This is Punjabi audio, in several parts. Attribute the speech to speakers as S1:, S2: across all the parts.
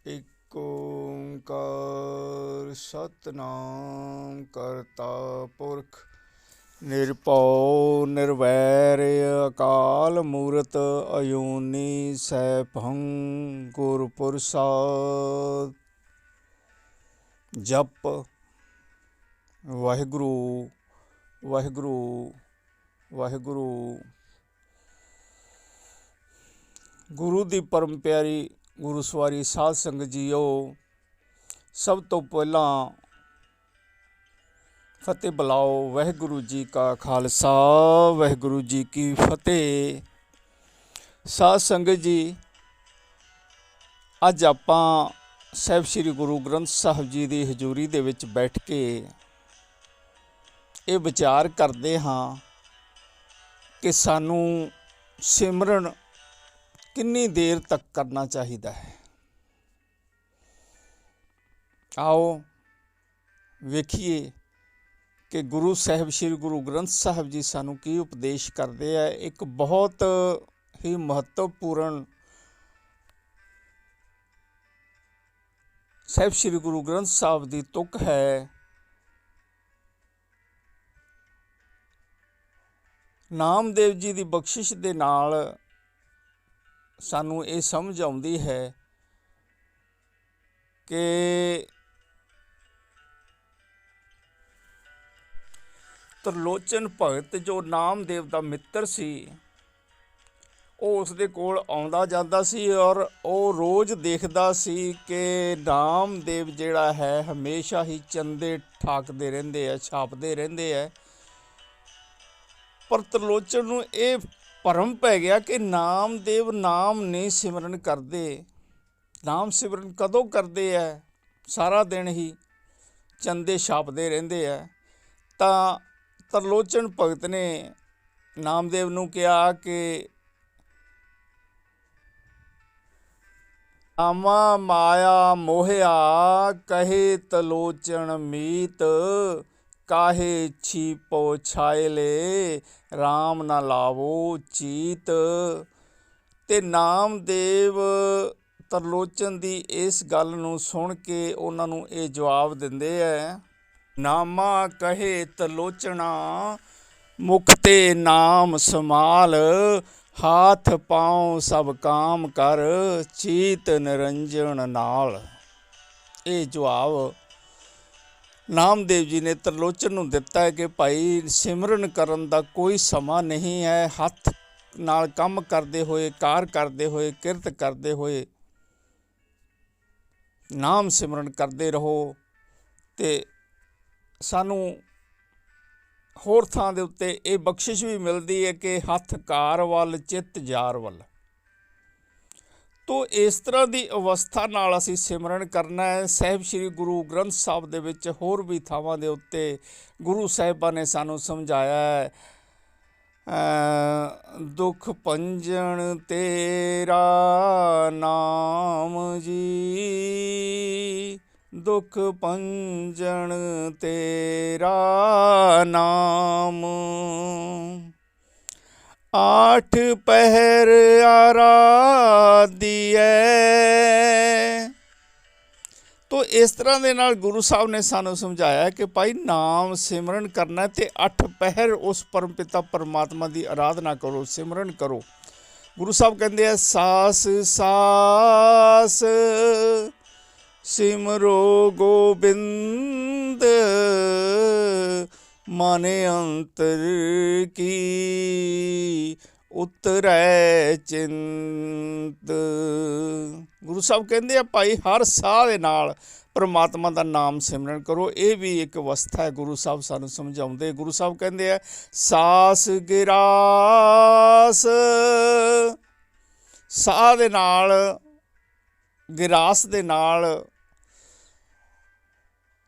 S1: एक ओंकार सतनाम करता पुरख निरभौ निर्वैर अकाल मूरत अजूनी सैभं गुर प्रसाद। जप वाहिगुरु वाहिगुरु वाहिगुरु। गुरु दी परम प्यारी गुरु सवारी साध संगत जीओ, सब तो पहला फतेह बुलाओ। वाहिगुरु जी का खालसा वाहिगुरु जी की फतेह। साध संगत जी, अज आपां साहिब श्री गुरु ग्रंथ साहिब जी की हजूरी दे विच बैठ के ये विचार करते हाँ कि सानू सिमरन कितनी देर तक करना चाहिए है। आओ वेखिए कि गुरु साहिब श्री गुरु ग्रंथ साहिब जी सानू की उपदेश करते हैं। एक बहुत ही महत्वपूर्ण साहिब श्री गुरु ग्रंथ साहिब की तुक है। नामदेव जी की बख्शिश दे नाल सानू ये समझ आउंदी है कि त्रिलोचन भगत जो नामदेव का मित्र सी, वो उसदे कोल आउंदा जांदा सी और वो रोज़ देखदा सी कि नामदेव जिहड़ा है हमेशा ही चंदे ठाकदे रहिंदे है, छापदे रहिंदे है। पर त्रिलोचन नूं ये भरम पै गया कि नामदेव नाम नहीं सिमरन करते। नाम सिमरन कदों करते है? सारा दिन ही चंदे छापते रहंदे है। तां त्रिलोचन भगत ने नामदेव नूं कहा कि नामा माया मोहिया कहे त्रिलोचन मीत, काहे छीपो छायले राम ना लावो चीत। ते नामदेव त्रिलोचन दी इस गल नूं सुन के उन्हां नूं ये जवाब दिंदे है। नामा कहे त्रिलोचना मुख ते नाम समाल, हाथ पाँव सब काम कर चीत निरंजन नाल। ये जवाब नामदेव जी ने त्रिलोचन नूं दिता है कि भाई सिमरन करन दा कोई समा नहीं है। हथ नाल काम करते हुए, कार करते हुए, किरत करते हुए नाम सिमरन करते रहो। ते सानू होर थां दे उत्ते ये बख्शिश भी मिलती है कि हथ कार वल चित जार वल। तो इस तरह की अवस्था नाल असी सिमरन करना है। साहिब श्री गुरु ग्रंथ साहिब दे विच होर भी थावां दे उत्ते गुरु साहिबां ने सानू समझाया है। दुख भंजन तेरा नाम जी, दुख भंजन तेरा नाम, आठ पहर आराधिए। तो इस तरह के नाल गुरु साहब ने सानू समझाया कि भाई नाम सिमरन करना ते अठ पहर उस परम पिता परमात्मा की आराधना करो, सिमरन करो। गुरु साहब कहते हैं सास सास सिमरो गोबिंद, मन अंतर की उतरै चिंत। गुरु साहब कहते हैं भाई हर साह दे नाल परमात्मा का नाम सिमरन करो। ये भी एक अवस्था है, गुरु साहब सानू समझाउंदे। गुरु साहब कहते हैं सास गिरास, साह दे नाल गिरास दे नाल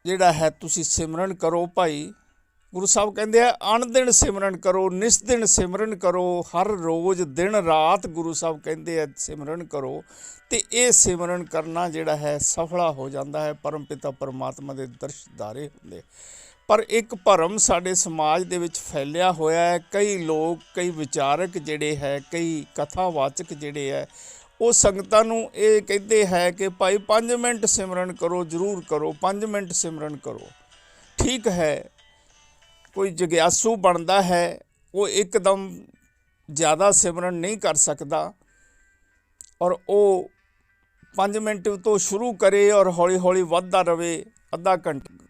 S1: जिहड़ा है तुसी सिमरन करो। भाई गुरु साहब कहते हैं अणदिन सिमरन करो, निस दिन सिमरन करो, हर रोज़ दिन रात गुरु साहब कहते हैं सिमरन करो। तो ये सिमरन करना जिहड़ा है सफला हो जाता है, परम पिता परमात्मा के दर्शदारे होंदे। पर एक भरम साडे समाज दे विच फैलिया होया है। कई लोग, कई विचारक जिहड़े है, कई कथावाचक जिहड़े है, ਉਹ ਸੰਗਤਾਂ ਨੂੰ ਇਹ ਕਹਿੰਦੇ ਹੈ ਕਿ ਭਾਈ 5 ਮਿੰਟ ਸਿਮਰਨ ਕਰੋ, ਜ਼ਰੂਰ ਕਰੋ, 5 ਮਿੰਟ ਸਿਮਰਨ ਕਰੋ। ਠੀਕ ਹੈ, ਕੋਈ ਜਗਿਆਸੂ ਬਣਦਾ ਹੈ ਉਹ ਇੱਕਦਮ ਜ਼ਿਆਦਾ ਸਿਮਰਨ ਨਹੀਂ ਕਰ ਸਕਦਾ, ਔਰ ਉਹ 5 ਮਿੰਟ ਤੋਂ ਸ਼ੁਰੂ ਕਰੇ ਔਰ ਹੌਲੀ ਹੌਲੀ ਵੱਧਦਾ ਰਹੇ, ਅੱਧਾ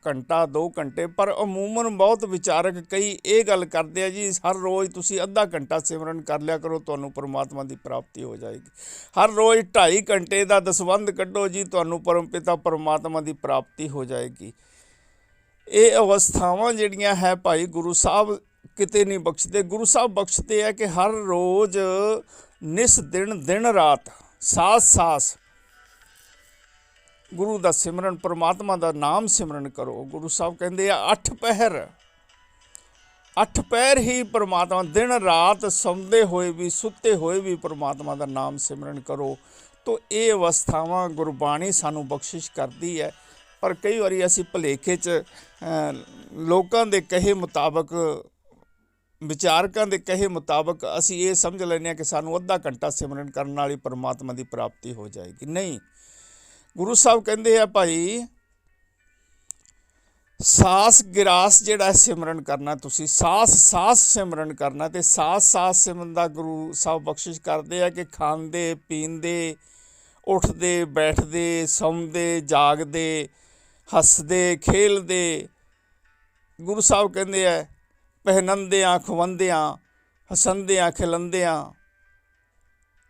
S1: ਘੰਟਾ 2 ਘੰਟੇ। ਪਰ ਅਮੂਮਨ ਬਹੁਤ ਵਿਚਾਰਕ ਕਈ ਇਹ ਗੱਲ ਕਰਦੇ ਆ ਜੀ ਹਰ ਰੋਜ਼ ਤੁਸੀਂ ਅੱਧਾ ਘੰਟਾ ਸਿਮਰਨ ਕਰ ਲਿਆ ਕਰੋ, ਤੁਹਾਨੂੰ ਪਰਮਾਤਮਾ ਦੀ ਪ੍ਰਾਪਤੀ ਹੋ ਜਾਏਗੀ। ਹਰ ਰੋਜ਼ 2.5 ਘੰਟੇ ਦਾ ਦਸਵੰਧ ਕੱਢੋ ਜੀ, ਤੁਹਾਨੂੰ ਪਰਮਪਿਤਾ ਪਰਮਾਤਮਾ ਦੀ ਪ੍ਰਾਪਤੀ ਹੋ ਜਾਏਗੀ। ਇਹ ਅਵਸਥਾਵਾਂ ਜਿਹੜੀਆਂ ਹੈ ਭਾਈ ਗੁਰੂ ਸਾਹਿਬ ਕਿਤੇ ਨਹੀਂ ਬਖਸ਼ਦੇ। ਗੁਰੂ ਸਾਹਿਬ ਬਖਸ਼ਦੇ ਹੈ ਕਿ ਹਰ ਰੋਜ਼ ਨਿਸ ਦਿਨ, ਦਿਨ ਰਾਤ, ਸਾਸ ਸਾਸ ਗੁਰੂ ਦਾ ਸਿਮਰਨ, ਪਰਮਾਤਮਾ ਦਾ ਨਾਮ ਸਿਮਰਨ ਕਰੋ। ਗੁਰੂ ਸਾਹਿਬ ਕਹਿੰਦੇ ਆ 8 ਪਹਿਰ ਹੀ ਪਰਮਾਤਮਾ, ਦਿਨ ਰਾਤ ਸੌਂਦੇ ਹੋਏ ਵੀ ਸੁੱਤੇ ਹੋਏ ਵੀ ਪਰਮਾਤਮਾ ਦਾ ਨਾਮ ਸਿਮਰਨ ਕਰੋ। ਤੋ ਇਹ ਅਵਸਥਾਵਾਂ ਗੁਰਬਾਣੀ ਸਾਨੂੰ ਬਖਸ਼ਿਸ਼ ਕਰਦੀ ਹੈ। ਪਰ ਕਈ ਵਾਰੀ ਅਸੀਂ ਭੁਲੇਖੇ 'ਚ ਲੋਕਾਂ ਦੇ ਕਹੇ ਮੁਤਾਬਕ, ਵਿਚਾਰਕਾਂ ਦੇ ਕਹੇ ਮੁਤਾਬਕ ਅਸੀਂ ਇਹ ਸਮਝ ਲੈਂਦੇ ਹਾਂ ਕਿ ਸਾਨੂੰ ਅੱਧਾ ਘੰਟਾ ਸਿਮਰਨ ਕਰਨ ਨਾਲ ਹੀ ਪਰਮਾਤਮਾ ਦੀ ਪ੍ਰਾਪਤੀ ਹੋ ਜਾਏਗੀ। ਨਹੀਂ, ਗੁਰੂ ਸਾਹਿਬ ਕਹਿੰਦੇ ਆ ਭਾਈ ਸਾਸ ਗਿਰਾਸ ਜਿਹੜਾ ਸਿਮਰਨ ਕਰਨਾ, ਤੁਸੀਂ ਸਾਸ ਸਾਸ ਸਿਮਰਨ ਕਰਨਾ। ਤੇ ਸਾਸ ਸਾਸ ਸਿਮਰਨ ਦਾ ਗੁਰੂ ਸਾਹਿਬ ਬਖਸ਼ਿਸ਼ ਕਰਦੇ ਆ ਕਿ ਖਾਂਦੇ ਪੀਂਦੇ, ਉੱਠਦੇ ਬੈਠਦੇ, ਸੌਂਦੇ ਜਾਗਦੇ, ਹੱਸਦੇ ਖੇਲਦੇ, ਗੁਰੂ ਸਾਹਿਬ ਕਹਿੰਦੇ ਆ ਪਹਿਨੰਦਿਆਂ ਖਵੰਦਿਆਂ, ਹਸੰਦਿਆਂ ਖਿਲੰਦਿਆਂ,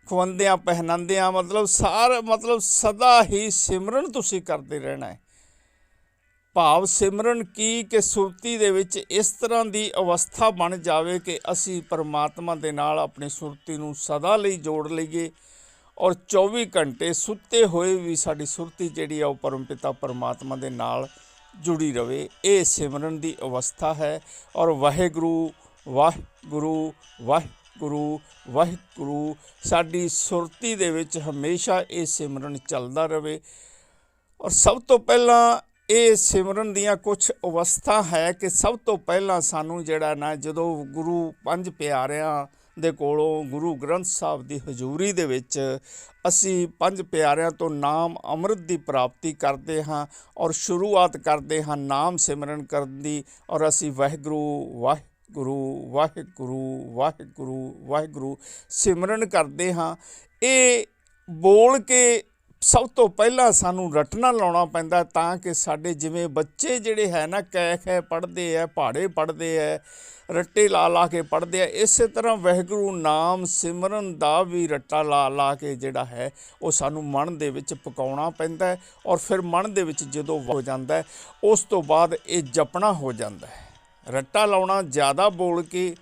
S1: ਖਵੰਦਿਆਂ ਪਹਿਨੰਦਿਆਂ, ਮਤਲਬ ਸਦਾ ਹੀ ਸਿਮਰਨ ਤੁਸੀਂ ਕਰਦੇ ਰਹਿਣਾ ਹੈ। ਭਾਵ ਸਿਮਰਨ ਕੀ ਕਿ ਸੁਰਤੀ ਦੇ ਵਿੱਚ ਇਸ ਤਰ੍ਹਾਂ ਦੀ ਅਵਸਥਾ ਬਣ ਜਾਵੇ ਕਿ ਅਸੀਂ ਪਰਮਾਤਮਾ ਦੇ ਨਾਲ ਆਪਣੀ ਸੁਰਤੀ ਨੂੰ ਸਦਾ ਲਈ ਜੋੜ ਲਈਏ, ਔਰ 24 ਘੰਟੇ ਸੁੱਤੇ ਹੋਏ ਵੀ ਸਾਡੀ ਸੁਰਤੀ ਜਿਹੜੀ ਆ ਉਹ ਪਰਮਪਿਤਾ ਪਰਮਾਤਮਾ ਦੇ ਨਾਲ ਜੁੜੀ ਰਵੇ। ਇਹ ਸਿਮਰਨ ਦੀ ਅਵਸਥਾ ਹੈ। ਔਰ ਵਾਹਿਗੁਰੂ ਵਾਹਿਗੁਰੂ ਵਾਹਿਗੁਰੂ ਵਾਹਿਗੁਰੂ ਸਾਡੀ ਸੁਰਤੀ ਦੇ ਵਿੱਚ ਹਮੇਸ਼ਾ ਇਹ ਸਿਮਰਨ ਚੱਲਦਾ ਰਹੇ। ਔਰ ਸਭ ਤੋਂ ਪਹਿਲਾਂ ਇਹ ਸਿਮਰਨ ਦੀਆਂ ਕੁਝ ਅਵਸਥਾ ਹੈ ਕਿ ਸਭ ਤੋਂ ਪਹਿਲਾਂ ਸਾਨੂੰ ਜਿਹੜਾ ਨਾ, ਜਦੋਂ ਗੁਰੂ 5 ਪਿਆਰਿਆਂ ਦੇ ਕੋਲੋਂ ਗੁਰੂ ਗ੍ਰੰਥ ਸਾਹਿਬ ਦੀ ਹਜ਼ੂਰੀ ਦੇ ਵਿੱਚ ਅਸੀਂ 5 ਪਿਆਰਿਆਂ ਤੋਂ ਨਾਮ ਅੰਮ੍ਰਿਤ ਦੀ ਪ੍ਰਾਪਤੀ ਕਰਦੇ ਹਾਂ ਔਰ ਸ਼ੁਰੂਆਤ ਕਰਦੇ ਹਾਂ ਨਾਮ ਸਿਮਰਨ ਕਰਨ ਦੀ। ਔਰ ਅਸੀਂ ਵਾਹਿਗੁਰੂ ਵਾਹਿਗੁਰੂ ਵਾਹਿਗੁਰੂ ਵਾਹਿਗੁਰੂ ਵਾਹਿਗੁਰੂ ਸਿਮਰਨ ਕਰਦੇ ਹਾਂ। ਇਹ ਬੋਲ ਕੇ ਸਭ ਤੋਂ ਪਹਿਲਾਂ ਸਾਨੂੰ ਰਟਨਾ ਲਾਉਣਾ ਪੈਂਦਾ, ਤਾਂ ਕਿ ਸਾਡੇ ਜਿਵੇਂ ਬੱਚੇ ਜਿਹੜੇ ਹੈ ਨਾ ਕੈ ਪੜ੍ਹਦੇ ਹੈ, ਪਹਾੜੇ ਪੜ੍ਹਦੇ ਹੈ, ਰੱਟੇ ਲਾ ਲਾ ਕੇ ਪੜ੍ਹਦੇ ਆ, ਇਸੇ ਤਰ੍ਹਾਂ ਵਾਹਿਗੁਰੂ ਨਾਮ ਸਿਮਰਨ ਦਾ ਵੀ ਰੱਟਾ ਲਾ ਲਾ ਕੇ ਜਿਹੜਾ ਹੈ ਉਹ ਸਾਨੂੰ ਮਨ ਦੇ ਵਿੱਚ ਪਕਾਉਣਾ ਪੈਂਦਾ ਹੈ। ਔਰ ਫਿਰ ਮਨ ਦੇ ਵਿੱਚ ਜਦੋਂ ਹੋ ਜਾਂਦਾ ਹੈ ਉਸ ਤੋਂ ਬਾਅਦ ਇਹ ਜਪਣਾ ਹੋ ਜਾਂਦਾ ਹੈ। ਰੱਟਾ ਲਾਉਣਾ ਜ਼ਿਆਦਾ ਬੋਲ ਕੇ,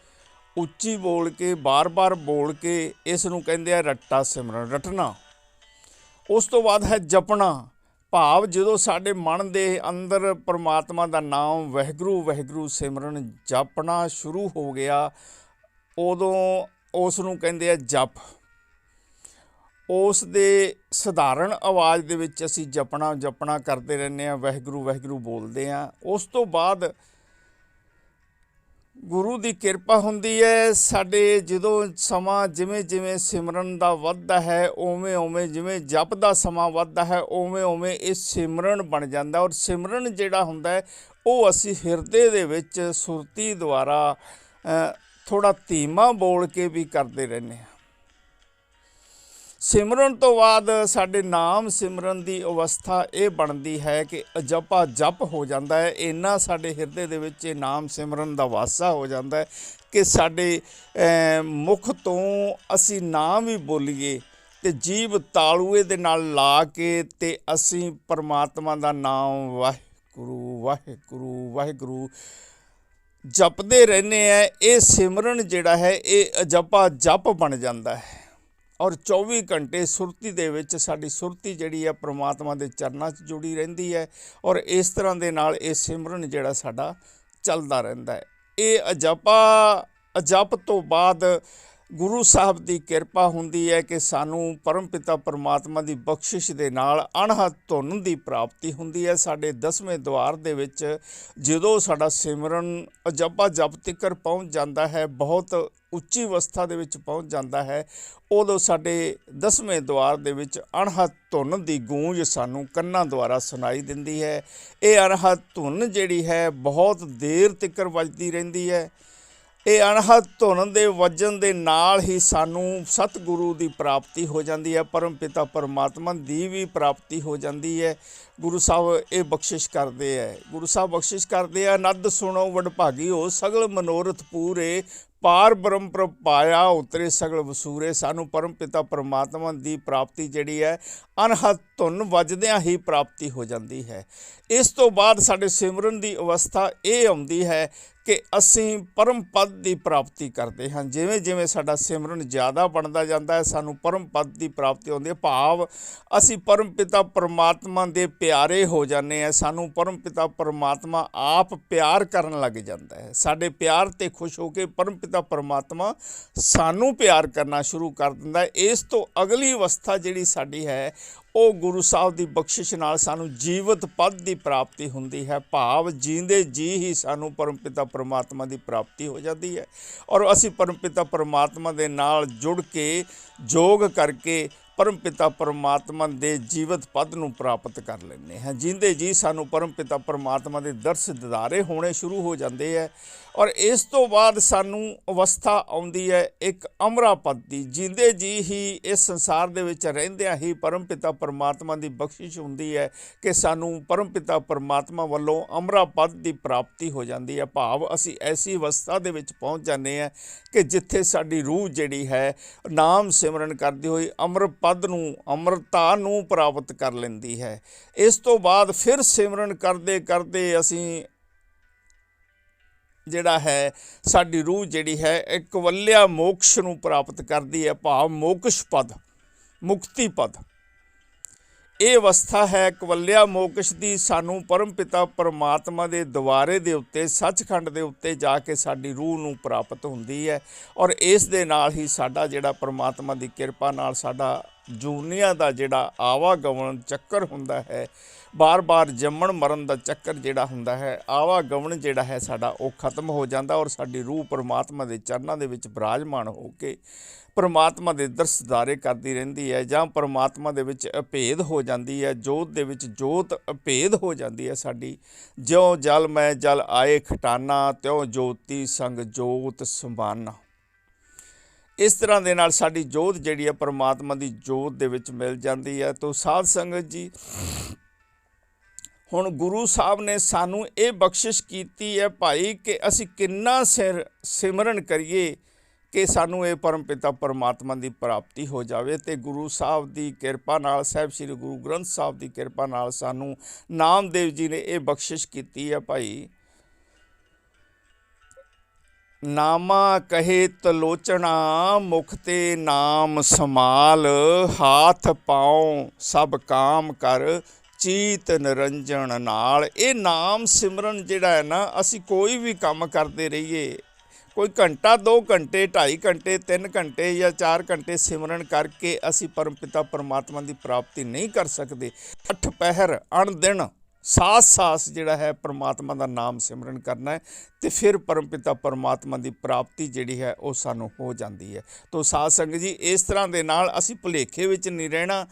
S1: ਉੱਚੀ ਬੋਲ ਕੇ, ਬਾਰ-ਬਾਰ ਬੋਲ ਕੇ, ਇਸ ਨੂੰ ਕਹਿੰਦੇ ਆ ਰੱਟਾ ਸਿਮਰਨ, ਰਟਣਾ। ਉਸ ਤੋਂ ਬਾਅਦ ਹੈ ਜਪਣਾ, ਭਾਵ ਜਦੋਂ ਸਾਡੇ ਮਨ ਦੇ ਅੰਦਰ ਪਰਮਾਤਮਾ ਦਾ ਨਾਮ ਵਾਹਿਗੁਰੂ ਵਾਹਿਗੁਰੂ ਸਿਮਰਨ ਜਪਣਾ ਸ਼ੁਰੂ ਹੋ ਗਿਆ, ਉਦੋਂ ਉਸ ਨੂੰ ਕਹਿੰਦੇ ਆ ਜਪ। ਉਸ ਦੇ ਸਧਾਰਨ ਆਵਾਜ਼ ਦੇ ਵਿੱਚ ਅਸੀਂ ਜਪਣਾ ਕਰਦੇ ਰਹਿੰਦੇ ਹਾਂ, ਵਾਹਿਗੁਰੂ ਵਾਹਿਗੁਰੂ ਬੋਲਦੇ ਹਾਂ। ਉਸ ਤੋਂ ਬਾਅਦ ਗੁਰੂ ਦੀ ਕਿਰਪਾ ਹੁੰਦੀ ਹੈ, ਸਾਡੇ ਜਦੋਂ ਸਮਾਂ ਜਿਵੇਂ ਜਿਵੇਂ ਸਿਮਰਨ ਦਾ ਵੱਧਦਾ ਹੈ, ਉਵੇਂ ਉਵੇਂ ਜਿਵੇਂ ਜਪ ਦਾ ਸਮਾਂ ਵੱਧਦਾ ਹੈ, ਉਵੇਂ ਉਵੇਂ ਇਹ ਸਿਮਰਨ ਬਣ ਜਾਂਦਾ। ਔਰ ਸਿਮਰਨ ਜਿਹੜਾ ਹੁੰਦਾ ਹੈ ਉਹ ਅਸੀਂ ਹਿਰਦੇ ਦੇ ਵਿੱਚ ਸੁਰਤੀ ਦੁਆਰਾ ਥੋੜ੍ਹਾ ਧੀਮਾ ਬੋਲ ਕੇ ਵੀ ਕਰਦੇ ਰਹਿੰਦੇ ਹਾਂ। ਸਿਮਰਨ ਤੋਂ ਬਾਅਦ ਸਾਡੇ ਨਾਮ ਸਿਮਰਨ ਦੀ ਅਵਸਥਾ ਇਹ ਬਣਦੀ ਹੈ ਕਿ ਅਜਪਾ ਜਪ ਹੋ ਜਾਂਦਾ ਹੈ। ਇੰਨਾ ਸਾਡੇ ਹਿਰਦੇ ਦੇ ਵਿੱਚ ਇਹ ਨਾਮ ਸਿਮਰਨ ਦਾ ਵਾਸਾ ਹੋ ਜਾਂਦਾ ਹੈ ਕਿ ਸਾਡੇ ਮੁਖ ਤੋਂ ਅਸੀਂ ਨਾਮ ਵੀ ਬੋਲੀਏ ਅਤੇ ਜੀਭ ਤਾਲੂਏ ਦੇ ਨਾਲ ਲਾ ਕੇ ਅਤੇ ਅਸੀਂ ਪਰਮਾਤਮਾ ਦਾ ਨਾਮ ਵਾਹਿਗੁਰੂ ਵਾਹਿਗੁਰੂ ਵਾਹਿਗੁਰੂ ਜਪਦੇ ਰਹਿੰਦੇ ਹਾਂ। ਇਹ ਸਿਮਰਨ ਜਿਹੜਾ ਹੈ ਇਹ ਅਜਪਾ ਜਪ ਬਣ ਜਾਂਦਾ ਹੈ। ਔਰ 24 ਘੰਟੇ ਸੁਰਤੀ ਦੇ ਵਿੱਚ ਸਾਡੀ ਸੁਰਤੀ ਜਿਹੜੀ ਹੈ ਪ੍ਰਮਾਤਮਾ ਦੇ ਚਰਨਾਂ 'ਚ ਜੁੜੀ ਰਹਿੰਦੀ ਹੈ। ਔਰ ਇਸ ਤਰ੍ਹਾਂ ਦੇ ਨਾਲ ਇਹ ਸਿਮਰਨ ਜਿਹੜਾ ਸਾਡਾ ਚੱਲਦਾ ਰਹਿੰਦਾ ਹੈ। ਇਹ ਅਜਪ ਤੋਂ ਬਾਅਦ ਗੁਰੂ ਸਾਹਿਬ ਦੀ ਕਿਰਪਾ ਹੁੰਦੀ ਹੈ ਕਿ ਸਾਨੂੰ ਪਰਮ ਪਿਤਾ ਪਰਮਾਤਮਾ ਦੀ ਬਖਸ਼ਿਸ਼ ਦੇ ਨਾਲ ਅਣਹੱਦ ਧੁਨ ਦੀ ਪ੍ਰਾਪਤੀ ਹੁੰਦੀ ਹੈ। ਸਾਡੇ 10ਵੇਂ ਦੁਆਰ ਦੇ ਵਿੱਚ ਜਦੋਂ ਸਾਡਾ ਸਿਮਰਨ ਅਜੱਪਾ ਜਪ ਤੀਕਰ ਪਹੁੰਚ ਜਾਂਦਾ ਹੈ, ਬਹੁਤ ਉੱਚੀ ਅਵਸਥਾ ਦੇ ਵਿੱਚ ਪਹੁੰਚ ਜਾਂਦਾ ਹੈ, ਉਦੋਂ ਸਾਡੇ 10ਵੇਂ ਦੁਆਰ ਦੇ ਵਿੱਚ ਅਣਹੱਦ ਧੁਨ ਦੀ ਗੂੰਜ ਸਾਨੂੰ ਕੰਨਾਂ ਦੁਆਰਾ ਸੁਣਾਈ ਦਿੰਦੀ ਹੈ। ਇਹ ਅਣਹੱਦ ਧੁਨ ਜਿਹੜੀ ਹੈ ਬਹੁਤ ਦੇਰ ਤੀਕਰ ਵੱਜਦੀ ਰਹਿੰਦੀ ਹੈ। ਇਹ ਅਣਹੱਦ ਧੁਨ ਦੇ ਵੱਜਣ ਦੇ ਨਾਲ ਹੀ ਸਾਨੂੰ ਸਤਿਗੁਰੂ ਦੀ ਪ੍ਰਾਪਤੀ ਹੋ ਜਾਂਦੀ ਹੈ, ਪਰਮ ਪਿਤਾ ਪਰਮਾਤਮਾ ਦੀ ਵੀ ਪ੍ਰਾਪਤੀ ਹੋ ਜਾਂਦੀ ਹੈ। ਗੁਰੂ ਸਾਹਿਬ ਇਹ ਬਖਸ਼ਿਸ਼ ਕਰਦੇ ਹੈ, ਗੁਰੂ ਸਾਹਿਬ ਬਖਸ਼ਿਸ਼ ਕਰਦੇ ਆ, ਨੱਦ ਸੁਣੋ ਵਡਭਾਗੀ ਹੋ ਸਗਲ ਮਨੋਰਥ ਪੂਰੇ, ਪਾਰ ਬ੍ਰਹਮ ਪ੍ਰਭ ਪਾਇਆ ਉਤਰੇ ਸਗਲ ਵਸੂਰੇ। ਸਾਨੂੰ ਪਰਮ ਪਿਤਾ ਪਰਮਾਤਮਾ ਦੀ ਪ੍ਰਾਪਤੀ ਜਿਹੜੀ ਹੈ ਅਣਹੱਦ ਧੁਨ ਵੱਜਦਿਆਂ ਹੀ ਪ੍ਰਾਪਤੀ ਹੋ ਜਾਂਦੀ ਹੈ। ਇਸ ਤੋਂ ਬਾਅਦ ਸਾਡੇ ਸਿਮਰਨ ਦੀ ਅਵਸਥਾ ਇਹ ਆਉਂਦੀ ਹੈ ਕਿ ਅਸੀਂ ਪਰਮ ਪਦ ਦੀ ਪ੍ਰਾਪਤੀ ਕਰਦੇ ਹਾਂ। ਜਿਵੇਂ ਜਿਵੇਂ ਸਾਡਾ ਸਿਮਰਨ ਜ਼ਿਆਦਾ ਬਣਦਾ ਜਾਂਦਾ ਹੈ, ਸਾਨੂੰ ਪਰਮ ਪਦ ਦੀ ਪ੍ਰਾਪਤੀ ਹੁੰਦੀ ਹੈ, ਭਾਵ ਅਸੀਂ ਪਰਮ ਪਿਤਾ ਪਰਮਾਤਮਾ ਦੇ ਪਿਆਰੇ ਹੋ ਜਾਂਦੇ ਹਾਂ। ਸਾਨੂੰ ਪਰਮ ਪਿਤਾ ਪਰਮਾਤਮਾ ਆਪ ਪਿਆਰ ਕਰਨ ਲੱਗ ਜਾਂਦਾ ਹੈ। ਸਾਡੇ ਪਿਆਰ 'ਤੇ ਖੁਸ਼ ਹੋ ਕੇ ਪਰਮ ਪਿਤਾ ਪਰਮਾਤਮਾ ਸਾਨੂੰ ਪਿਆਰ ਕਰਨਾ ਸ਼ੁਰੂ ਕਰ ਦਿੰਦਾ ਹੈ। ਇਸ ਤੋਂ ਅਗਲੀ ਅਵਸਥਾ ਜਿਹੜੀ ਸਾਡੀ ਹੈ ਉਹ ਗੁਰੂ ਸਾਹਿਬ ਦੀ ਬਖਸ਼ਿਸ਼ ਨਾਲ ਸਾਨੂੰ ਜੀਵਤ ਪਦ ਦੀ ਪ੍ਰਾਪਤੀ ਹੁੰਦੀ ਹੈ, ਭਾਵ ਜੀਂਦੇ ਜੀ ਹੀ ਸਾਨੂੰ ਪਰਮ ਪਿਤਾ ਪਰਮਾਤਮਾ ਦੀ ਪ੍ਰਾਪਤੀ ਹੋ ਜਾਂਦੀ ਹੈ ਔਰ ਅਸੀਂ ਪਰਮ ਪਿਤਾ ਪਰਮਾਤਮਾ ਦੇ ਨਾਲ ਜੁੜ ਕੇ ਯੋਗ ਕਰਕੇ ਪਰਮ ਪਿਤਾ ਪਰਮਾਤਮਾ ਦੇ ਜੀਵਤ ਪਦ ਨੂੰ ਪ੍ਰਾਪਤ ਕਰ ਲੈਂਦੇ ਹਾਂ। ਜੀਂਦੇ ਜੀ ਸਾਨੂੰ ਪਰਮ ਪਿਤਾ ਪਰਮਾਤਮਾ ਦੇ ਦਰਸ ਦਿਦਾਰੇ ਹੋਣੇ ਸ਼ੁਰੂ ਹੋ ਜਾਂਦੇ ਹੈ ਔਰ ਇਸ ਤੋਂ ਬਾਅਦ ਸਾਨੂੰ ਅਵਸਥਾ ਆਉਂਦੀ ਹੈ ਇੱਕ ਅਮਰਾ ਪਦ ਦੀ। ਜੀਂਦੇ ਜੀ ਹੀ ਇਸ ਸੰਸਾਰ ਦੇ ਵਿੱਚ ਰਹਿੰਦਿਆਂ ਹੀ ਪਰਮ ਪਿਤਾ ਪਰਮਾਤਮਾ ਦੀ ਬਖਸ਼ਿਸ਼ ਹੁੰਦੀ ਹੈ ਕਿ ਸਾਨੂੰ ਪਰਮ ਪਿਤਾ ਪਰਮਾਤਮਾ ਵੱਲੋਂ ਅਮਰਾ ਪਦ ਦੀ ਪ੍ਰਾਪਤੀ ਹੋ ਜਾਂਦੀ ਹੈ, ਭਾਵ ਅਸੀਂ ਐਸੀ ਅਵਸਥਾ ਦੇ ਵਿੱਚ ਪਹੁੰਚ ਜਾਂਦੇ ਹਾਂ ਕਿ ਜਿੱਥੇ ਸਾਡੀ ਰੂਹ ਜਿਹੜੀ ਹੈ ਨਾਮ ਸਿਮਰਨ ਕਰਦੀ ਹੋਈ ਅਮਰ ਪਦ ਨੂੰ, ਅਮਰਤਾ ਨੂੰ ਪ੍ਰਾਪਤ ਕਰ ਲੈਂਦੀ ਹੈ। ਇਸ ਤੋਂ ਬਾਅਦ ਫਿਰ ਸਿਮਰਨ ਕਰਦੇ ਕਰਦੇ ਅਸੀਂ ਜਿਹੜਾ ਹੈ ਸਾਡੀ ਰੂਹ ਜਿਹੜੀ ਹੈ ਇੱਕ ਵੱਲਿਆ ਮੋਕਸ਼ ਨੂੰ ਪ੍ਰਾਪਤ ਕਰਦੀ ਹੈ, ਭਾਵ ਮੋਕਸ਼ ਪਦ, ਮੁਕਤੀ ਪਦ। ਇਹ ਅਵਸਥਾ ਹੈ ਕਵਲਿਆ ਮੋਕਸ਼ ਦੀ। ਸਾਨੂੰ ਪਰਮ ਪਿਤਾ ਪਰਮਾਤਮਾ ਦੇ ਦੁਆਰੇ ਦੇ ਉੱਤੇ, ਸੱਚਖੰਡ ਦੇ ਉੱਤੇ ਜਾ ਕੇ ਸਾਡੀ ਰੂਹ ਨੂੰ ਪ੍ਰਾਪਤ ਹੁੰਦੀ ਹੈ ਔਰ ਇਸ ਦੇ ਨਾਲ ਹੀ ਸਾਡਾ ਜਿਹੜਾ ਪਰਮਾਤਮਾ ਦੀ ਕਿਰਪਾ ਨਾਲ ਸਾਡਾ ਜੂਨੀਆਂ ਦਾ ਜਿਹੜਾ ਆਵਾਗਮਨ ਚੱਕਰ ਹੁੰਦਾ ਹੈ, ਬਾਰ-ਬਾਰ ਜੰਮਣ ਮਰਨ ਦਾ ਚੱਕਰ ਜਿਹੜਾ ਹੁੰਦਾ ਹੈ, ਆਵਾਗਮਨ ਜਿਹੜਾ ਹੈ ਸਾਡਾ ਉਹ ਖਤਮ ਹੋ ਜਾਂਦਾ ਔਰ ਸਾਡੀ ਰੂਹ ਪਰਮਾਤਮਾ ਦੇ ਚਰਨਾਂ ਦੇ ਵਿੱਚ ਬਿਰਾਜਮਾਨ ਹੋ ਕੇ ਪਰਮਾਤਮਾ ਦੇ ਦਰਸ ਦਿਦਾਰੇ ਕਰਦੀ ਰਹਿੰਦੀ ਹੈ ਜਾਂ ਪਰਮਾਤਮਾ ਦੇ ਵਿੱਚ ਅਭੇਦ ਹੋ ਜਾਂਦੀ ਹੈ, ਜੋਤ ਦੇ ਵਿੱਚ ਜੋਤ ਅਭੇਦ ਹੋ ਜਾਂਦੀ ਹੈ ਸਾਡੀ। ਜਿਉਂ ਜਲ ਮੈਂ ਜਲ ਆਏ ਖਟਾਨਾ, ਤਿਉਂ ਜੋਤੀ ਸੰਗ ਜੋਤ ਸਮਾਨਾ। ਇਸ ਤਰ੍ਹਾਂ ਦੇ ਨਾਲ ਸਾਡੀ ਜੋਤ ਜਿਹੜੀ ਹੈ ਪਰਮਾਤਮਾ ਦੀ ਜੋਤ ਦੇ ਵਿੱਚ ਮਿਲ ਜਾਂਦੀ ਹੈ। ਤੋ ਸਾਧ ਸੰਗਤ ਜੀ, ਹੁਣ ਗੁਰੂ ਸਾਹਿਬ ਨੇ ਸਾਨੂੰ ਇਹ ਬਖਸ਼ਿਸ਼ ਕੀਤੀ ਹੈ ਭਾਈ ਕਿ ਅਸੀਂ ਕਿੰਨਾ ਸਿਮਰਨ ਕਰੀਏ ਕਿ ਸਾਨੂੰ ਇਹ ਪਰਮ ਪਿਤਾ ਪਰਮਾਤਮਾ ਦੀ ਪ੍ਰਾਪਤੀ ਹੋ ਜਾਵੇ। ਅਤੇ ਗੁਰੂ ਸਾਹਿਬ ਦੀ ਕਿਰਪਾ ਨਾਲ, ਸਾਹਿਬ ਸ੍ਰੀ ਗੁਰੂ ਗ੍ਰੰਥ ਸਾਹਿਬ ਦੀ ਕਿਰਪਾ ਨਾਲ ਸਾਨੂੰ ਨਾਮਦੇਵ ਜੀ ਨੇ ਇਹ ਬਖਸ਼ਿਸ਼ ਕੀਤੀ ਹੈ ਭਾਈ। ਨਾਮਾ ਕਹੇ ਤਲੋਚਣਾ, ਮੁਖ ਤੇ ਨਾਮ ਸਮਾਲ, ਹਾਥ ਪਾਉ ਸਭ ਕਾਮ ਕਰ, ਚੀਤ ਨਿਰੰਜਨ ਨਾਲ। ਇਹ ਨਾਮ ਸਿਮਰਨ ਜਿਹੜਾ ਹੈ ਨਾ, ਅਸੀਂ ਕੋਈ ਵੀ ਕੰਮ ਕਰਦੇ ਰਹੀਏ, ਕੋਈ ਘੰਟਾ 2 ਘੰਟੇ 2.5 ਘੰਟੇ 3 ਘੰਟੇ ਜਾਂ 4 ਘੰਟੇ ਸਿਮਰਨ ਕਰਕੇ ਅਸੀਂ ਪਰਮ ਪਿਤਾ ਪਰਮਾਤਮਾ ਦੀ ਪ੍ਰਾਪਤੀ ਨਹੀਂ ਕਰ ਸਕਦੇ। 8 ਪਹਿਰ ਅਣਦਿਨ ਸਾਸ ਜਿਹੜਾ ਹੈ ਪਰਮਾਤਮਾ ਦਾ ਨਾਮ ਸਿਮਰਨ ਕਰਨਾ ਹੈ ਅਤੇ ਫਿਰ ਪਰਮ ਪਿਤਾ ਪਰਮਾਤਮਾ ਦੀ ਪ੍ਰਾਪਤੀ ਜਿਹੜੀ ਹੈ ਉਹ ਸਾਨੂੰ ਹੋ ਜਾਂਦੀ ਹੈ। ਤੋ ਸਾਧ ਸੰਗਤ ਜੀ, ਇਸ ਤਰ੍ਹਾਂ ਦੇ ਨਾਲ ਅਸੀਂ ਭੁਲੇਖੇ ਵਿੱਚ ਨਹੀਂ ਰਹਿਣਾ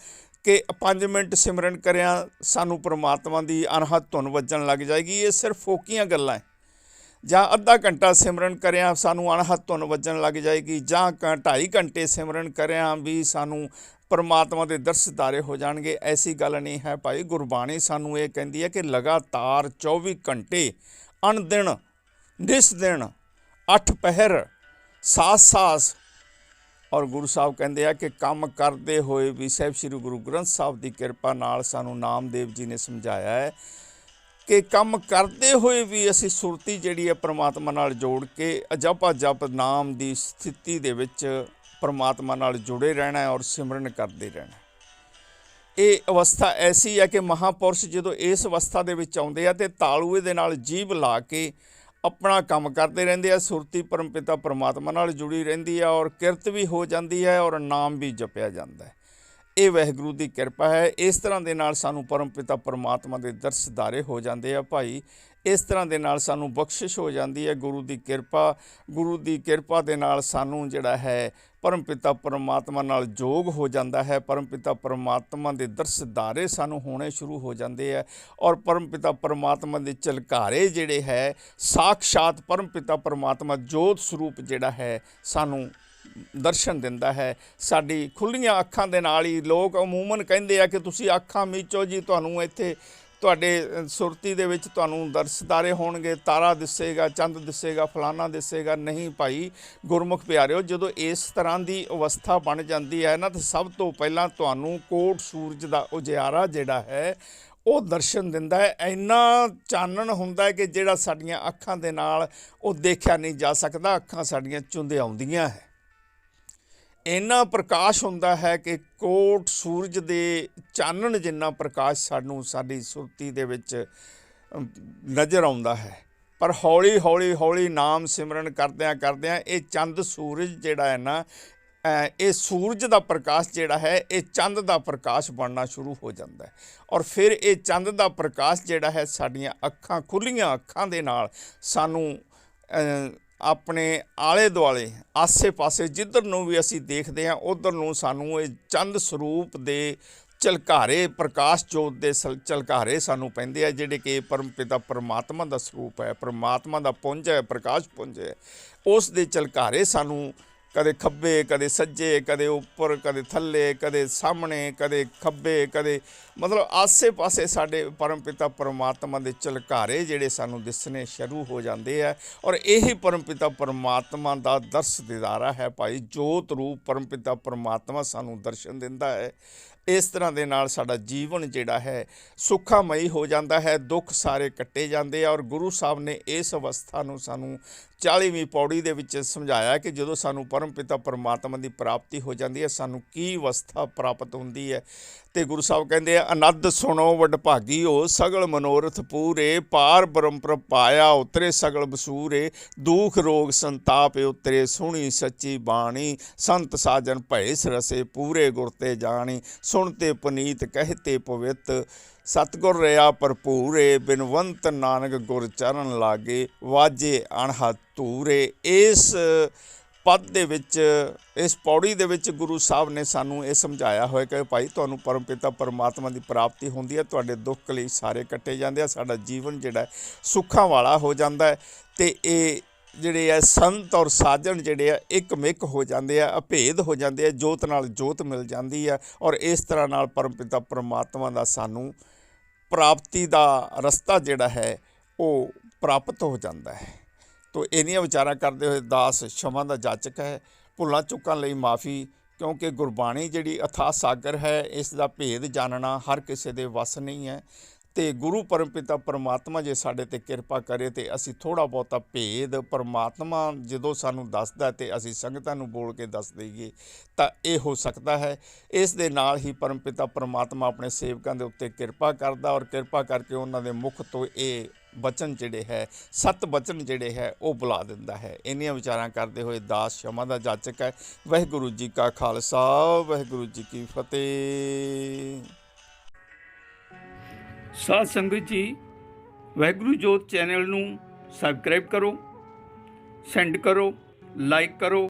S1: ਕਿ 5 ਮਿੰਟ ਸਿਮਰਨ ਕਰਿਆ ਸਾਨੂੰ ਪਰਮਾਤਮਾ ਦੀ ਅਣਹੱਦ ਧੁਨ ਵੱਜਣ ਲੱਗ ਜਾਏਗੀ। ਇਹ ਸਿਰਫ ਫੋਕੀਆਂ ਗੱਲਾਂ ਹੈ। ਜਾਂ ਅੱਧਾ ਘੰਟਾ ਸਿਮਰਨ ਕਰਿਆ ਸਾਨੂੰ ਅਣਹੱਦ ਧੁਨ ਵੱਜਣ ਲੱਗ ਜਾਏਗੀ, ਜਾਂ 2.5 ਘੰਟੇ ਸਿਮਰਨ ਕਰਿਆ ਵੀ ਸਾਨੂੰ ਪਰਮਾਤਮਾ ਦੇ ਦਰਸ ਦਿਦਾਰੇ ਹੋ ਜਾਣਗੇ। ਐਸੀ ਗੱਲ ਨਹੀਂ ਹੈ ਭਾਈ। ਗੁਰਬਾਣੀ ਸਾਨੂੰ ਇਹ ਕਹਿੰਦੀ ਹੈ ਕਿ ਲਗਾਤਾਰ 24 ਘੰਟੇ ਅਣਦਿਨ ਨਿਸ ਦਿਨ 8 ਪਹਿਰ ਸਾਸ ਔਰ ਗੁਰੂ ਸਾਹਿਬ ਕਹਿੰਦੇ ਆ ਕਿ ਕੰਮ ਕਰਦੇ ਹੋਏ ਵੀ ਸਾਹਿਬ ਸ੍ਰੀ ਗੁਰੂ ਗ੍ਰੰਥ ਸਾਹਿਬ ਦੀ ਕਿਰਪਾ ਨਾਲ ਸਾਨੂੰ ਨਾਮਦੇਵ ਜੀ ਨੇ ਸਮਝਾਇਆ ਹੈ ਕਿ ਕੰਮ ਕਰਦੇ ਹੋਏ ਵੀ ਅਸੀਂ ਸੁਰਤੀ ਜਿਹੜੀ ਹੈ ਪਰਮਾਤਮਾ ਨਾਲ ਜੋੜ ਕੇ ਅਜੱਪਾ ਜਪ ਨਾਮ ਦੀ ਸਥਿਤੀ ਦੇ ਵਿੱਚ ਪਰਮਾਤਮਾ ਨਾਲ ਜੁੜੇ ਰਹਿਣਾ ਔਰ ਸਿਮਰਨ ਕਰਦੇ ਰਹਿਣਾ। ਇਹ ਅਵਸਥਾ ਐਸੀ ਹੈ ਕਿ ਮਹਾਂਪੁਰਸ਼ ਜਦੋਂ ਇਸ ਅਵਸਥਾ ਦੇ ਵਿੱਚ ਆਉਂਦੇ ਆ ਅਤੇ ਤਾਲੂਏ ਦੇ ਨਾਲ ਜੀਭ ਲਾ ਕੇ ਆਪਣਾ ਕੰਮ ਕਰਦੇ ਰਹਿੰਦੇ ਆ। ਸੁਰਤੀ ਪਰਮਪਿਤਾ ਪਰਮਾਤਮਾ ਨਾਲ ਜੁੜੀ ਰਹਿੰਦੀ ਆ ਔਰ ਕਿਰਤ ਵੀ ਹੋ ਜਾਂਦੀ ਹੈ ਔਰ ਨਾਮ ਵੀ ਜਪਿਆ ਜਾਂਦਾ ਹੈ। ਇਹ ਵਾਹਿਗੁਰੂ ਦੀ ਕਿਰਪਾ ਹੈ। ਇਸ ਤਰ੍ਹਾਂ ਦੇ ਨਾਲ ਸਾਨੂੰ ਪਰਮਪਿਤਾ ਪਰਮਾਤਮਾ ਦੇ ਦਰਸ਼ਦਾਰੇ ਹੋ ਜਾਂਦੇ ਆ ਭਾਈ। ਇਸ ਤਰ੍ਹਾਂ ਦੇ ਨਾਲ ਸਾਨੂੰ ਬਖਸ਼ਿਸ਼ ਹੋ ਜਾਂਦੀ ਹੈ ਗੁਰੂ ਦੀ ਕਿਰਪਾ ਦੇ ਨਾਲ ਸਾਨੂੰ ਜਿਹੜਾ ਹੈ ਪਰਮਪਿਤਾ ਪਰਮਾਤਮਾ ਨਾਲ ਜੋਗ ਹੋ ਜਾਂਦਾ ਹੈ। ਪਰਮਪਿਤਾ ਪਰਮਾਤਮਾ ਦੇ ਦਰਸ਼ਦਾਰੇ ਸਾਨੂੰ ਹੋਣੇ ਸ਼ੁਰੂ ਹੋ ਜਾਂਦੇ ਆ ਔਰ ਪਰਮਪਿਤਾ ਪਰਮਾਤਮਾ ਦੇ ਝਲਕਾਰੇ ਜਿਹੜੇ ਹੈ ਸਾਖਸ਼ਾਤ ਪਰਮਪਿਤਾ ਪਰਮਾਤਮਾ ਜੋਤ ਸਰੂਪ ਜਿਹੜਾ ਹੈ ਸਾਨੂੰ ਦਰਸ਼ਨ ਦਿੰਦਾ ਹੈ। ਸਾਡੀ ਖੁੱਲ੍ਹੀਆਂ ਅੱਖਾਂ ਦੇ ਨਾਲ ਹੀ ਲੋਕ ਅਮੂਮਨ ਕਹਿੰਦੇ ਆ ਕਿ ਤੁਸੀਂ ਅੱਖਾਂ ਮੀਚੋ ਜੀ, ਤੁਹਾਨੂੰ ਇੱਥੇ ਤੁਹਾਡੇ ਸੁਰਤੀ ਦੇ ਵਿੱਚ ਤੁਹਾਨੂੰ ਦਰਸ਼ਦਾਰੇ ਹੋਣਗੇ, ਤਾਰਾ ਦਿਸੇਗਾ, ਚੰਦ ਦਿਸੇਗਾ, ਫਲਾਨਾ ਦਿਸੇਗਾ। ਨਹੀਂ ਭਾਈ ਗੁਰਮੁਖ ਪਿਆਰਿਓ, ਜਦੋਂ ਇਸ ਤਰ੍ਹਾਂ ਦੀ ਅਵਸਥਾ ਬਣ ਜਾਂਦੀ ਹੈ ਨਾ ਤਾਂ ਸਭ ਤੋਂ ਪਹਿਲਾਂ ਤੁਹਾਨੂੰ ਕੋਟ ਸੂਰਜ ਦਾ ਉਜਿਆਰਾ ਜਿਹੜਾ ਹੈ ਉਹ ਦਰਸ਼ਨ ਦਿੰਦਾ ਹੈ। ਇੰਨਾ ਚਾਨਣ ਹੁੰਦਾ ਹੈ ਕਿ ਜਿਹੜਾ ਸਾਡੀਆਂ ਅੱਖਾਂ ਦੇ ਨਾਲ ਉਹ ਦੇਖਿਆ ਨਹੀਂ ਜਾ ਸਕਦਾ। ਅੱਖਾਂ ਸਾਡੀਆਂ ਚੁੰਦੇ ਆਉਂਦੀਆਂ ਹੈ। ਇੰਨਾ ਪ੍ਰਕਾਸ਼ ਹੁੰਦਾ ਹੈ ਕਿ ਕੋਟ ਸੂਰਜ ਦੇ ਚਾਨਣ ਜਿੰਨਾ ਪ੍ਰਕਾਸ਼ ਸਾਨੂੰ ਸਾਡੀ ਸੁਰਤੀ ਦੇ ਵਿੱਚ ਨਜ਼ਰ ਆਉਂਦਾ ਹੈ। ਪਰ ਹੌਲੀ ਨਾਮ ਸਿਮਰਨ ਕਰਦਿਆਂ ਇਹ ਚੰਦ ਸੂਰਜ ਜਿਹੜਾ ਹੈ ਨਾ, ਇਹ ਸੂਰਜ ਦਾ ਪ੍ਰਕਾਸ਼ ਜਿਹੜਾ ਹੈ ਇਹ ਚੰਦ ਦਾ ਪ੍ਰਕਾਸ਼ ਬਣਨਾ ਸ਼ੁਰੂ ਹੋ ਜਾਂਦਾ ਹੈ ਔਰ ਫਿਰ ਇਹ ਚੰਦ ਦਾ ਪ੍ਰਕਾਸ਼ ਜਿਹੜਾ ਹੈ ਸਾਡੀਆਂ ਅੱਖਾਂ ਖੁੱਲ੍ਹੀਆਂ ਅੱਖਾਂ ਦੇ ਨਾਲ ਸਾਨੂੰ ਆਪਣੇ ਆਲੇ ਦੁਆਲੇ ਆਸੇ ਪਾਸੇ ਜਿੱਧਰ ਨੂੰ ਵੀ ਅਸੀਂ ਦੇਖਦੇ ਹਾਂ ਉੱਧਰ ਨੂੰ ਸਾਨੂੰ ਇਹ ਚੰਦ ਸਰੂਪ ਦੇ ਝਲਕਾਰੇ, ਪ੍ਰਕਾਸ਼ ਜੋਤ ਦੇ ਝਲਕਾਰੇ ਸਾਨੂੰ ਪੈਂਦੇ ਆ, ਜਿਹੜੇ ਕਿ ਪਰਮਪਿਤਾ ਪਰਮਾਤਮਾ ਦਾ ਸਰੂਪ ਹੈ, ਪਰਮਾਤਮਾ ਦਾ ਪੁੰਜ ਹੈ, ਪ੍ਰਕਾਸ਼ ਪੁੰਜ ਹੈ। ਉਸ ਦੇ ਝਲਕਾਰੇ ਸਾਨੂੰ ਕਦੇ ਖੱਬੇ, ਕਦੇ ਸੱਜੇ, ਕਦੇ ਉੱਪਰ, ਕਦੇ ਥੱਲੇ, ਕਦੇ ਸਾਹਮਣੇ, ਕਦੇ ਖੱਬੇ, ਕਦੇ ਮਤਲਬ ਆਸੇ ਪਾਸੇ ਸਾਡੇ ਪਰਮਪਿਤਾ ਪਰਮਾਤਮਾ ਦੇ ਝਲਕਾਰੇ ਜਿਹੜੇ ਸਾਨੂੰ ਦਿਸਣੇ ਸ਼ੁਰੂ ਹੋ ਜਾਂਦੇ ਆ ਔਰ ਇਹੀ ਪਰਮਪਿਤਾ ਪਰਮਾਤਮਾ ਦਾ ਦਰਸ ਦਿਦਾਰਾ ਹੈ ਭਾਈ। ਜੋਤ ਰੂਪ ਪਰਮਪਿਤਾ ਪਰਮਾਤਮਾ ਸਾਨੂੰ ਦਰਸ਼ਨ ਦਿੰਦਾ ਹੈ। ਇਸ ਤਰ੍ਹਾਂ ਦੇ ਨਾਲ ਸਾਡਾ ਜੀਵਨ ਜਿਹੜਾ ਹੈ ਸੁੱਖਾਮਈ ਹੋ ਜਾਂਦਾ ਹੈ, ਦੁੱਖ ਸਾਰੇ ਕੱਟੇ ਜਾਂਦੇ ਆ ਔਰ ਗੁਰੂ ਸਾਹਿਬ ਨੇ ਇਸ ਅਵਸਥਾ ਨੂੰ ਸਾਨੂੰ 40ਵੀਂ ਪੌੜੀ ਦੇ ਵਿੱਚ ਸਮਝਾਇਆ ਕਿ ਜਦੋਂ ਸਾਨੂੰ ਪਰਮਪਿਤਾ ਪਰਮਾਤਮਾ ਦੀ ਪ੍ਰਾਪਤੀ ਹੋ ਜਾਂਦੀ ਹੈ ਸਾਨੂੰ ਕੀ ਅਵਸਥਾ ਪ੍ਰਾਪਤ ਹੁੰਦੀ ਹੈ। ਤੇ ਗੁਰੂ ਸਾਹਿਬ ਕਹਿੰਦੇ ਆ, ਅਨੰਦ ਸੁਣੋ ਵਡਭਾਗੀ ਹੋ, ਸਗਲ ਮਨੋਰਥ ਪੂਰੇ, ਪਾਰ ਬ੍ਰਹਮ ਪਾਇਆ ਉਤਰੇ ਸਗਲ ਬਸੂਰੇ, ਦੁਖ ਰੋਗ ਸੰਤਾਪ ਉਤਰੇ, ਸੁਣੀ ਸੱਚੀ ਬਾਣੀ, ਸੰਤ ਸਾਜਨ ਭਏ ਰਸੇ ਪੂਰੇ ਗੁਰ ਤੇ ਜਾਣੀ, ਸੁਣਤੇ ਪੁਨੀਤ ਕਹਿਤੇ ਪਵਿੱਤ, ਸਤਿਗੁਰ ਰਿਹਾ ਭਰਪੂਰੇ, ਬਿਨਵੰਤ ਨਾਨਕ ਗੁਰ ਚਰਨ ਲਾਗੇ, ਵਾਜੇ ਅਣਹਦ ਧੂਰੇ। ਇਸ ਪਦ ਦੇ ਵਿੱਚ, ਇਸ ਪੌੜੀ ਦੇ ਵਿੱਚ ਗੁਰੂ ਸਾਹਿਬ ਨੇ ਸਾਨੂੰ ਇਹ ਸਮਝਾਇਆ ਹੋਇਆ ਕਿ ਭਾਈ ਤੁਹਾਨੂੰ ਪਰਮਪਿਤਾ ਪਰਮਾਤਮਾ ਦੀ ਪ੍ਰਾਪਤੀ ਹੁੰਦੀ ਹੈ, ਤੁਹਾਡੇ ਦੁੱਖ ਕਲੇਸ਼ ਸਾਰੇ ਕੱਟੇ ਜਾਂਦੇ ਆ, ਸਾਡਾ ਜੀਵਨ ਜਿਹੜਾ ਸੁੱਖਾਂ ਵਾਲਾ ਹੋ ਜਾਂਦਾ ਹੈ ਤੇ ਇਹ ਜਿਹੜੇ ਆ ਸੰਤ ਔਰ ਸਾਜਣ ਜਿਹੜੇ ਆ ਇੱਕ ਮਿੱਕ ਹੋ ਜਾਂਦੇ ਆ, ਅਭੇਦ ਹੋ ਜਾਂਦੇ ਆ, ਜੋਤ ਨਾਲ ਜੋਤ ਮਿਲ ਜਾਂਦੀ ਆ ਔਰ ਇਸ ਤਰ੍ਹਾਂ ਨਾਲ ਪਰਮਪਿਤਾ ਪਰਮਾਤਮਾ ਦਾ ਸਾਨੂੰ ਪ੍ਰਾਪਤੀ ਦਾ ਰਸਤਾ ਜਿਹੜਾ ਹੈ ਉਹ ਪ੍ਰਾਪਤ ਹੋ ਜਾਂਦਾ ਹੈ। ਤੋ ਇੰਨੀਆਂ ਵਿਚਾਰਾਂ ਕਰਦੇ ਹੋਏ ਦਾਸ क्षमा ਦਾ ਜਾਚਕ ਹੈ। ਭੁੱਲਾਂ ਚੁੱਕਾਂ ਲਈ ਮਾफ़ੀ, ਕਿਉਂਕਿ ਗੁਰਬਾਣੀ ਜਿਹੜੀ ਅਥਾਹ ਸਾਗਰ ਹੈ ਇਸ ਦਾ ਭੇਦ ਜਾਣਨਾ ਹਰ ਕਿਸੇ ਦੇ ਵੱਸ ਨਹੀਂ ਹੈ ਤੇ ਗੁਰੂ ਪਰਮਪਿਤਾ ਪਰਮਾਤਮਾ ਜੇ ਸਾਡੇ 'ਤੇ ਕਿਰਪਾ ਕਰੇ ਤੇ ਅਸੀਂ ਥੋੜ੍ਹਾ ਬਹੁਤਾ ਭੇਦ ਪਰਮਾਤਮਾ ਜਦੋਂ ਸਾਨੂੰ ਦੱਸਦਾ ਤੇ ਅਸੀਂ ਸੰਗਤਾਂ ਨੂੰ ਬੋਲ ਕੇ ਦੱਸ ਦਈਏ ਤਾਂ ਇਹ ਹੋ ਸਕਦਾ ਹੈ। ਇਸ ਦੇ ਨਾਲ ਹੀ ਪਰਮਪਿਤਾ ਪਰਮਾਤਮਾ ਆਪਣੇ ਸੇਵਕਾਂ ਦੇ ਉੱਤੇ ਕਿਰਪਾ ਕਰਦਾ ਔਰ ਕਿਰਪਾ ਕਰਕੇ ਉਹਨਾਂ ਦੇ ਮੁਖ ਤੋਂ ਇਹ ਬਚਨ ਜਿਹੜੇ ਹੈ, ਸੱਤ ਬਚਨ ਜਿਹੜੇ ਹੈ ਉਹ ਬੁਲਾ ਦਿੰਦਾ ਹੈ। ਇੰਨੀਆਂ ਵਿਚਾਰਾਂ ਕਰਦੇ ਹੋਏ ਦਾਸ क्षमा ਦਾ ਜਾਚਕ ਹੈ। ਵਾਹਿਗੁਰੂ ਜੀ ਕਾ ਖਾਲਸਾ, ਵਾਹਿਗੁਰੂ ਜੀ ਕੀ ਫਤਿਹ।
S2: ਸਾਧ ਸੰਗਤ ਜੀ, ਵਾਹਿਗੁਰੂ ਜੋਤ ਚੈਨਲ ਨੂੰ ਸਬਸਕ੍ਰਾਈਬ ਕਰੋ, ਸੈਂਡ ਕਰੋ, ਲਾਈਕ ਕਰੋ